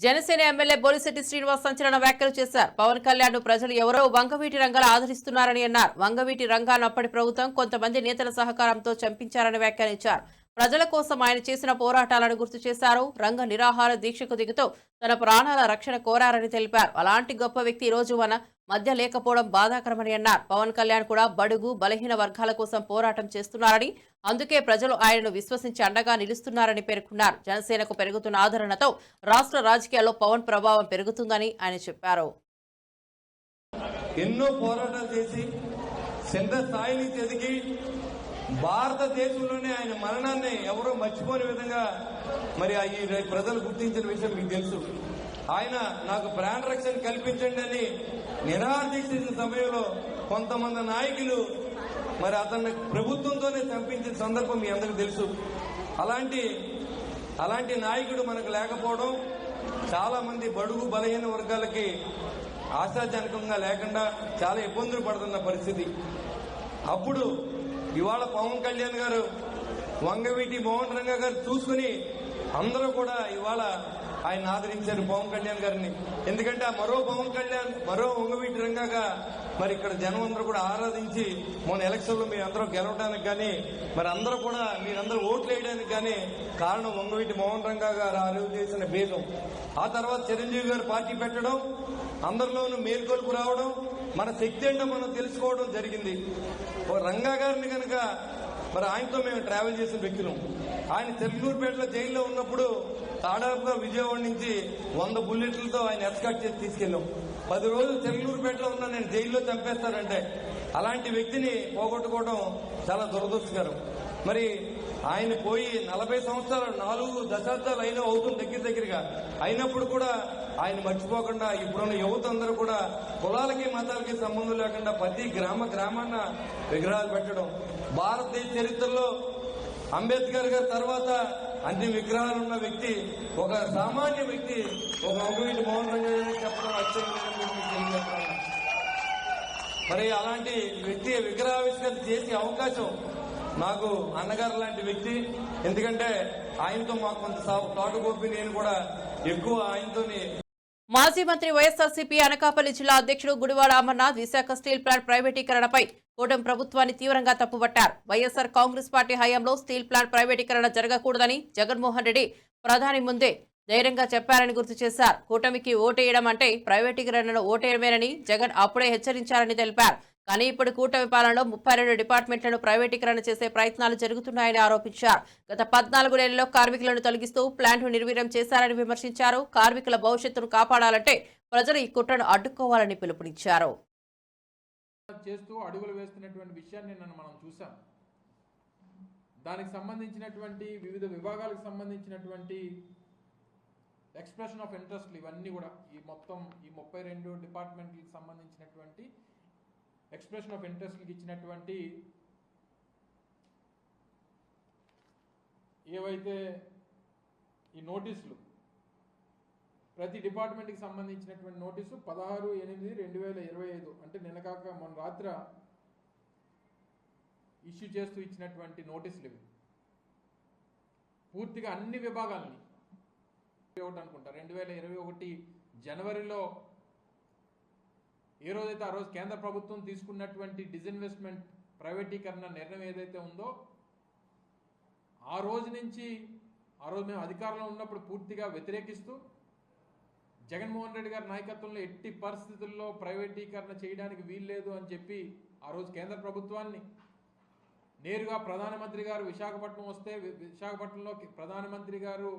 జనసేన ఎమ్మెల్యే బొలిశెట్టి శ్రీనివాస్ సంచలన వ్యాఖ్యలు చేశారు. పవన్ కళ్యాణ్ ప్రజలు ఎవరో వంగవీటి రంగాలు ఆదరిస్తున్నారని అన్నారు. వంగవీటి రంగాను అప్పటి ప్రభుత్వం కొంతమంది నేతల సహకారంతో చంపించారని వ్యాఖ్యానించారు. ప్రజల కోసం ఆయన చేసిన పోరాటాలను గుర్తు చేశారు. రంగ నిరాహార దీక్షకు దిగుతూ తన ప్రాణాల రక్షణ కోరారని తెలిపారు. అలాంటి గొప్ప వ్యక్తి ఈ రోజు మన మధ్య లేకపోవడం బాధాకరమని అన్నారు. పవన్ కళ్యాణ్ కూడా బడుగు బలహీన వర్గాల కోసం పోరాటం చేస్తున్నారని, అందుకే ప్రజలు ఆయనను విశ్వసించి అండగా నిలుస్తున్నారని పేర్కొన్నారు. జనసేనకు పెరుగుతున్న ఆదరణతో రాష్ట్ర రాజకీయాల్లో పవన్ ప్రభావం పెరుగుతుందని ఆయన చెప్పారు. ఎన్నో పోరాటాలు చేసి సెంటర్ స్థాయి నుంచి ఎదిగి భారతదేశంలోనే ఆయన మరణాన్ని ఎవరో మర్చిపోని విధంగా మరి ఈ ప్రజలు గుర్తించిన విషయం మీకు తెలుసు. ఆయన నాకు ప్రాణ రక్షణ కల్పించండి అని నిరాదీక్షించిన సమయంలో కొంతమంది నాయకులు మరి అతన్ని ప్రభుత్వంతోనే చంపించిన సందర్భం మీ అందరికీ తెలుసు. అలాంటి నాయకుడు మనకు లేకపోవడం, చాలా మంది బడుగు బలహీన వర్గాలకి ఆశాజనకంగా లేకుండా చాలా ఇబ్బందులు పడుతున్న పరిస్థితి. అప్పుడు ఇవాళ పవన్ కళ్యాణ్ గారు, వంగవీటి మోహన్ రంగా గారు చూసుకుని అందరూ కూడా ఇవాళ ఆయన ఆదరించారు పవన్ కళ్యాణ్ గారిని. ఎందుకంటే ఆ మరో పవన్ కళ్యాణ్, మరో వంగవీటి రంగాగా మరి ఇక్కడ జనం అందరూ కూడా ఆరాధించి మొన్న ఎలక్షన్లో మీ అందరూ గెలవడానికి కానీ, మరి అందరూ కూడా మీరందరూ ఓట్లు వేయడానికి కానీ కారణం వంగవీటి మోహన్ రంగా గారు ఆ రోజు చేసిన భేదం. ఆ తర్వాత చిరంజీవి గారు పార్టీ పెట్టడం, అందరిలోనూ మేల్కొల్పు రావడం, మన శక్తి ఏంటో మనం తెలుసుకోవడం జరిగింది. రంగా గారిని కనుక మరి ఆయనతో మేము ట్రావెల్ చేసిన వ్యక్తులం. ఆయన చెర్లూరుపేటలో జైల్లో ఉన్నప్పుడు దాదాపుగా విజయవాడ నుంచి 100 బుల్లెట్లతో ఆయన ఎస్కాట్ చేసి తీసుకెళ్ళాం. 10 రోజులు చెర్లూరుపేటలో ఉన్నా నేను జైల్లో చంపేస్తారంటే అలాంటి వ్యక్తిని పోగొట్టుకోవడం చాలా దురదృష్టకరం. మరి ఆయన పోయి 40 సంవత్సరాలు, 4 దశాబ్దాలు అయినా అవుతుంది దగ్గరగా. అయినప్పుడు కూడా ఆయన మర్చిపోకుండా ఇప్పుడున్న యువత అందరూ కూడా కులాలకి మతాలకి సంబంధం లేకుండా ప్రతి గ్రామాన్న విగ్రహాలు పెట్టడం. భారతదేశ చరిత్రలో అంబేద్కర్ గారి తర్వాత అన్ని విగ్రహాలు ఉన్న వ్యక్తి, ఒక సామాన్య వ్యక్తి, ఒక వంగవీటి మోహన్ రంగ చెప్పడం అత్యంత. మరి అలాంటి వ్యక్తి విగ్రహావిష్కరణ చేసే అవకాశం నాకు అన్నగారు లాంటి వ్యక్తి. ఎందుకంటే ఆయనతో మాకు కొంత తోటగోపి నేను కూడా ఎక్కువ ఆయనతోని. మాజీ మంత్రి వైఎస్ఆర్సీపీ అనకాపల్లి జిల్లా అధ్యక్షుడు గుడివాడ అమర్నాథ్ విశాఖ స్టీల్ ప్లాంట్ ప్రైవేటీకరణపై కూటమి ప్రభుత్వాన్ని తీవ్రంగా తప్పుపట్టారు. వైఎస్ఆర్ కాంగ్రెస్ పార్టీ హయాంలో స్టీల్ ప్లాంట్ ప్రైవేటీకరణ జరగకూడదని జగన్మోహన్ రెడ్డి ప్రధాని ముందే ధైర్యంగా చెప్పారని గుర్తు చేశారు. కూటమికి ఓటేయడం అంటే ప్రైవేటీకరణను ఓటేయడమేనని జగన్ అప్పుడే హెచ్చరించారని తెలిపారు. కానీ ఇప్పుడు కూటమి పాలనలో 32 డిపార్ట్మెంట్లను ప్రైవేటీకరణ చేసే ప్రయత్నాలు జరుగుతున్నాయని ఆరోపించారు. గత 14 నెలల్లో కార్మికులను తొలగిస్తూ ప్లాంట్ను నిర్వీర్యం చేశారని విమర్శించారు. కార్మికుల భవిష్యత్తును కాపాడాలంటే ప్రజలు ఈ కుట్రను అడ్డుకోవాలని పిలుపునిచ్చారు. చేస్తూ అడుగులు వేస్తున్నటువంటి విషయాన్ని మనం చూసాం. దానికి సంబంధించినటువంటి వివిధ విభాగాలకు సంబంధించినటువంటి ఎక్స్ప్రెషన్ ఆఫ్ ఇంట్రెస్ట్లు ఇవన్నీ కూడా ఈ 32 డిపార్ట్మెంట్లకు సంబంధించినటువంటి ఎక్స్ప్రెషన్ ఆఫ్ ఇంట్రెస్ట్కి ఇచ్చినటువంటి ఏవైతే ఈ నోటీసులు, ప్రతి డిపార్ట్మెంట్కి సంబంధించినటువంటి నోటీసు 16/8/2025 అంటే నిన్న కాక మొన్న రాత్ర ఇష్యూ చేస్తూ ఇచ్చినటువంటి నోటీసులు ఇవి. పూర్తిగా అన్ని విభాగాల్ని అనుకుంటా 2021 జనవరిలో ఏ రోజైతే ఆ రోజు కేంద్ర ప్రభుత్వం తీసుకున్నటువంటి డిస్ఇన్వెస్ట్మెంట్ ప్రైవేటీకరణ నిర్ణయం ఏదైతే ఉందో ఆ రోజు నుంచి ఆ రోజు మేము అధికారంలో ఉన్నప్పుడు పూర్తిగా వ్యతిరేకిస్తూ జగన్మోహన్ రెడ్డి గారి నాయకత్వంలో ఎట్టి పరిస్థితుల్లో ప్రైవేటీకరణ చేయడానికి వీల్లేదు అని చెప్పి ఆ రోజు కేంద్ర ప్రభుత్వాన్ని నేరుగా ప్రధానమంత్రి గారు విశాఖపట్నం వస్తే విశాఖపట్నంలో ప్రధానమంత్రి గారు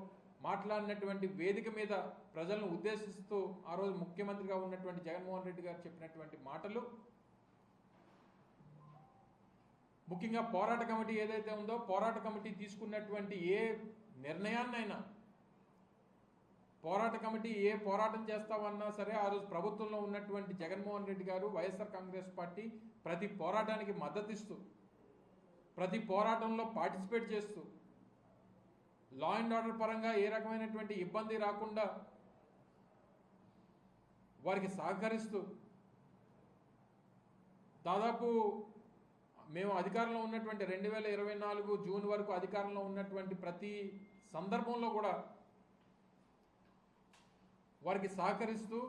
మాట్లాడినటువంటి వేదిక మీద ప్రజలను ఉద్దేశిస్తూ ఆ రోజు ముఖ్యమంత్రిగా ఉన్నటువంటి జగన్మోహన్ రెడ్డి గారు చెప్పినటువంటి మాటలు, ముఖ్యంగా పోరాట కమిటీ ఏదైతే ఉందో పోరాట కమిటీ తీసుకున్నటువంటి ఏ నిర్ణయాన్నైనా, పోరాట కమిటీ ఏ పోరాటం చేస్తామన్నా సరే ఆ రోజు ప్రభుత్వంలో ఉన్నటువంటి జగన్మోహన్ రెడ్డి గారు వైఎస్ఆర్ కాంగ్రెస్ పార్టీ ప్రతి పోరాటానికి మద్దతిస్తూ ప్రతి పోరాటంలో పార్టిసిపేట్ చేస్తూ లా అండ్ ఆర్డర్ పరంగా ఏ రకమైనటువంటి ఇబ్బంది రాకుండా వారికి సహకరిస్తూ దాదాపు మేము అధికారంలో ఉన్నటువంటి 2024 జూన్ వరకు అధికారంలో ఉన్నటువంటి ప్రతి సందర్భంలో కూడా వారికి సహకరిస్తూ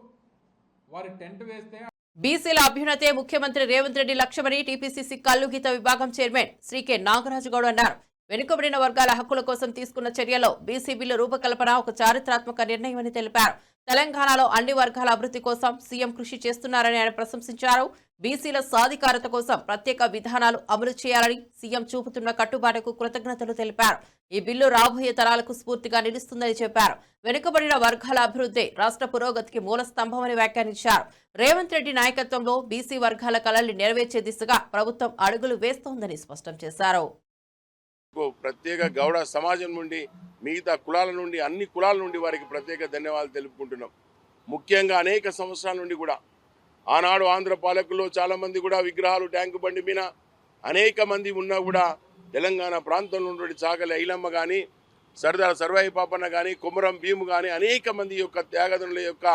వారి టెంట్ వేస్తే బీసీల అభ్యున్నతే ముఖ్యమంత్రి రేవంత్ రెడ్డి లక్ష్యమని టీపీసీసీ కల్లుగీత విభాగం చైర్మన్ శ్రీ కె నాగరాజు గౌడ్ అన్నారు. వెనుకబడిన వర్గాల హక్కుల కోసం తీసుకున్న చర్యలో బీసీ బిల్లు రూపకల్పన ఒక చారిత్రాత్మక నిర్ణయమని తెలిపారు. తెలంగాణలో అన్ని వర్గాల అభివృద్ధి కోసం సీఎం కృషి చేస్తున్నారని ఆయన ప్రశంసించారు. బీసీల సాధికారత కోసం ప్రత్యేక విధానాలు అమలు చేయాలని సీఎం చూపుతున్న కట్టుబాటుకు కృతజ్ఞతలు తెలిపారు. ఈ బిల్లు రాబోయే తరాలకు స్ఫూర్తిగా నిలుస్తుందని చెప్పారు. వెనుకబడిన వర్గాల అభివృద్ధి రాష్ట్ర పురోగతికి మూల స్తంభమని వ్యాఖ్యానించారు. రేవంత్ రెడ్డి నాయకత్వంలో బీసీ వర్గాల కలల్ని నెరవేర్చే దిశగా ప్రభుత్వం అడుగులు వేస్తోందని స్పష్టం చేశారు. ప్రత్యేక గౌడ సమాజం నుండి మిగతా కులాల నుండి అన్ని కులాల నుండి వారికి ప్రత్యేక ధన్యవాదాలు తెలుపుకుంటున్నాం. ముఖ్యంగా అనేక సంవత్సరాల నుండి కూడా ఆనాడు ఆంధ్ర పాలకుల్లో చాలామంది కూడా విగ్రహాలు ట్యాంకు బండి మీద అనేక మంది ఉన్నా కూడా తెలంగాణ ప్రాంతంలో ఉన్నటువంటి చాగలి ఐలమ్మ కానీ సర్దార్ సర్వాయి పాపన్న కానీ కొమరం భీము కానీ అనేక మంది యొక్క త్యాగదనుల యొక్క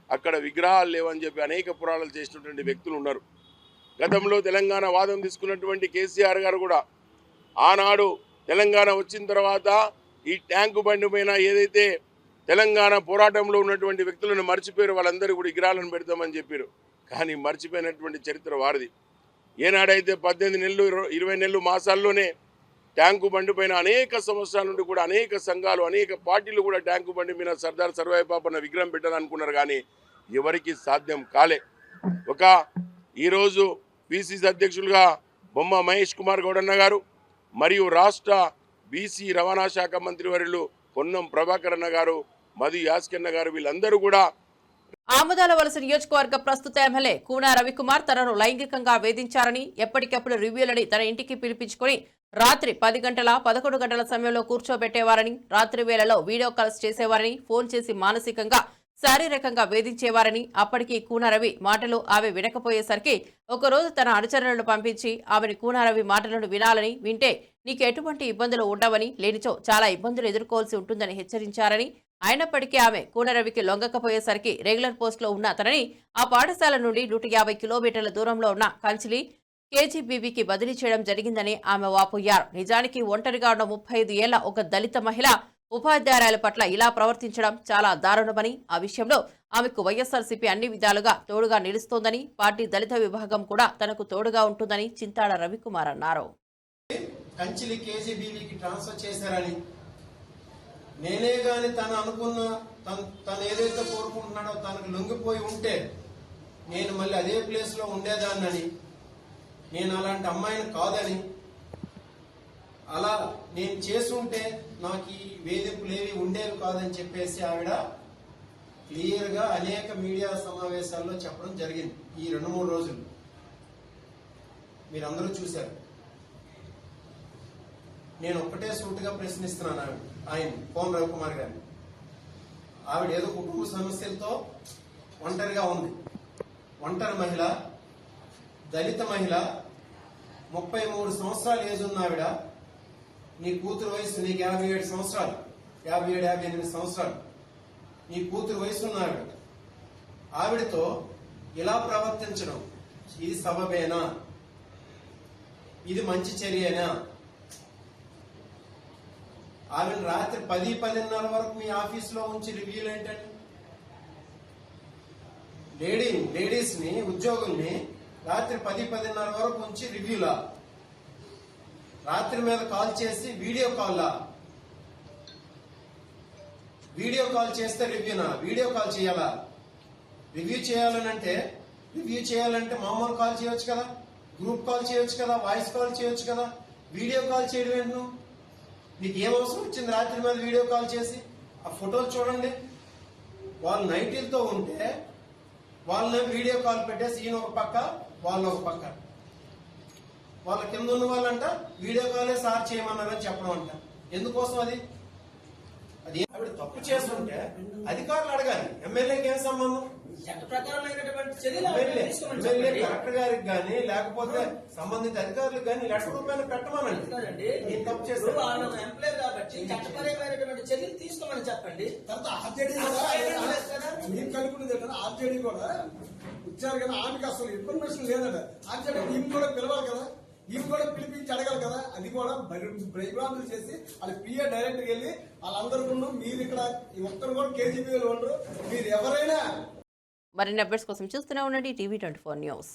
అక్కడ విగ్రహాలు లేవని చెప్పి అనేక పురాణాలు చేసినటువంటి వ్యక్తులు ఉన్నారు. గతంలో తెలంగాణ వాదం తీసుకున్నటువంటి కేసీఆర్ గారు కూడా ఆనాడు తెలంగాణ వచ్చిన తర్వాత ఈ ట్యాంకు బండి పైన ఏదైతే తెలంగాణ పోరాటంలో ఉన్నటువంటి వ్యక్తులను మర్చిపోయారు, వాళ్ళందరూ కూడా విగ్రహాలను పెడతామని చెప్పారు. కానీ మర్చిపోయినటువంటి చరిత్ర వారిది. ఏనాడైతే 18 నెలలు 20 నెలలు మాసాల్లోనే ట్యాంకు బండి పైన అనేక సంవత్సరాల నుండి కూడా అనేక సంఘాలు అనేక పార్టీలు కూడా ట్యాంకు బండి మీద సర్దార్ సర్వాయి పాపన్న విగ్రహం పెట్టాలనుకున్నారు. కానీ ఎవరికి సాధ్యం కాలే. ఈరోజు పిసిసి అధ్యక్షులుగా బొమ్మ మహేష్ కుమార్ గౌడన్న గారు మరియు రాష్ట్ర బీసీ రవాణా శాఖ మంత్రి వర్యులు పొన్నం ప్రభాకర్ అన్న గారు మధు యాస్కన్న గారు వీళ్ళందరూ కూడా ఆమదాల వలస నియోజకవర్గ ప్రస్తుత ఎమ్మెల్యే కూనా రవికుమార్ తనను లైంగికంగా వేధించారని ఎప్పటికప్పుడు రివ్యూలని తన ఇంటికి పిలిపించుకుని రాత్రి 10 గంటల 11 గంటల సమయంలో కూర్చోబెట్టేవారని, రాత్రి వేళలో వీడియో కాల్స్ చేసేవారని, ఫోన్ చేసి మానసికంగా శారీరకంగా వేధించేవారని, అప్పటికి కూనారవి మాటలు ఆమె వినకపోయేసరికి ఒకరోజు తన అనుచరులను పంపించి ఆమెను కూనారవి మాటలను వినాలని, వింటే నీకు ఎటువంటి ఇబ్బందులు ఉండవని, లేనిచో చాలా ఇబ్బందులు ఎదుర్కోవాల్సి ఉంటుందని హెచ్చరించారని, అయినప్పటికీ ఆమె కూనరవికి లొంగకపోయేసరికి రెగ్యులర్ పోస్టులో ఉన్న తనని ఆ పాఠశాల నుండి 150 కిలోమీటర్ల దూరంలో ఉన్న కంచిలి కేజీబీవీకి బదిలీ చేయడం జరిగిందని ఆమె వాపోయారు. నిజానికి ఒంటరిగా ఉన్న 35 ఏళ్ల ఒక దళిత మహిళ ఉపాధ్యాయురాల పట్ల ఇలా ప్రవర్తించడం చాలా దారుణమని, ఆ విషయంలో ఆమెకు వైఎస్ఆర్సీపీ అన్ని విధాలుగా తోడుగా నిలుస్తోందని, పార్టీ దళిత విభాగం కూడా తనకు తోడుగా ఉంటుందని చింతాడ రవికుమార్ అన్నారు. కంచిలి కేజీబీవీకి ట్రాన్స్ఫర్ చేశారని, నేనే గాని తను అనుకున్న తను ఏదైతే కోరుకుంటున్నాడో తనకు లొంగిపోయి ఉంటే నేను మళ్ళీ అదే ప్లేస్ లో ఉండేదాన్నని, నేను అలాంటి అమ్మాయిని కాదని, అలా నేను చేసుంటే నాకు ఈ వేధింపులేవి ఉండేవి కాదని చెప్పేసి ఆవిడ క్లియర్ గా అనేక మీడియా సమావేశాల్లో చెప్పడం జరిగింది. ఈ 2-3 రోజులు మీరందరూ చూశారు. నేను ఒక్కటే సూటిగా ప్రశ్నిస్తున్నాను ఆయన కోన రవికుమార్ గారిని. ఆవిడ ఏదో కుటుంబ సమస్యలతో ఒంటరిగా ఉంది. ఒంటరి మహిళ, దళిత మహిళ, 33 సంవత్సరాలు ఏజ్ ఉన్న ఆవిడ. నీ కూతురు వయసు నీకు 57 సంవత్సరాలు, 57-58 సంవత్సరాలు. నీ కూతురు వయసు ఉన్న ఆవిడ. ఆవిడతో ఇలా ప్రవర్తించడం ఇది సబబేనా? ఇది మంచి చర్యేనా? ఆవిడ రాత్రి 10-10:30 వరకు మీ ఆఫీసులో ఉంచి రివ్యూలు ఏంటండి? లేడీస్ ని, ఉద్యోగుల్ని రాత్రి 10-10:30 వరకు ఉంచి రివ్యూలా? రాత్రి మీద కాల్ చేసి వీడియో కాల్లా? వీడియో కాల్ చేస్తే రివ్యూనా? వీడియో కాల్ చేయాలా? రివ్యూ చేయాలంటే మామూలు కాల్ చేయొచ్చు కదా, గ్రూప్ కాల్ చేయొచ్చు కదా, వాయిస్ కాల్ చేయొచ్చు కదా. వీడియో కాల్ చేయడం ఏంటి? నీకు ఏం అవసరం వచ్చింది రాత్రి మీద వీడియో కాల్ చేసి? ఆ ఫోటోలు చూడండి. వాళ్ళు నైటీలతో ఉంటే వాళ్ళని వీడియో కాల్ పెట్టేసి ఈయన ఒక పక్క, వాళ్ళు ఒక పక్క. వాళ్ళ కింద ఉన్న వాళ్ళంట వీడియో కాలే సార్ చేయమన్నారని చెప్పడం అంట. ఎందుకోసం అది ఆవిడ తప్పు చేస్తుంటే అధికారులు అడగాలి. ఎమ్మెల్యేకి ఏం సంబంధం? ఎమ్మెల్యే కలెక్టర్ గారికి గానీ లేకపోతే సంబంధిత అధికారులకు గానీ లక్ష రూపాయలు పెట్టమనండి. నేను తప్పు చేస్తాను చర్యలు తీసుకోమని చెప్పండి. మేము కలుపుకునేది కదా, ఆర్జేడీ కూడా వచ్చారు కదా, ఆమెకి అసలు ఇన్ఫర్మేషన్ లేదట. ఆర్జేడీ ఈమె కూడా పిలవాలి కదా, ఈమె కూడా పిలిపించి అడగాలి కదా. అది కూడా భయభ్రాంతులు చేసి వాళ్ళ పిఏ డైరెక్ట్గా వెళ్ళి వాళ్ళందరూ మీరు ఇక్కడ ఒక్కరు కూడా కేజీబీలో ఉండరు, మీరు ఎవరైనా. మరిన్ని అప్డేట్స్ కోసం చూస్తూనే ఉండండి టీవీ 24 న్యూస్.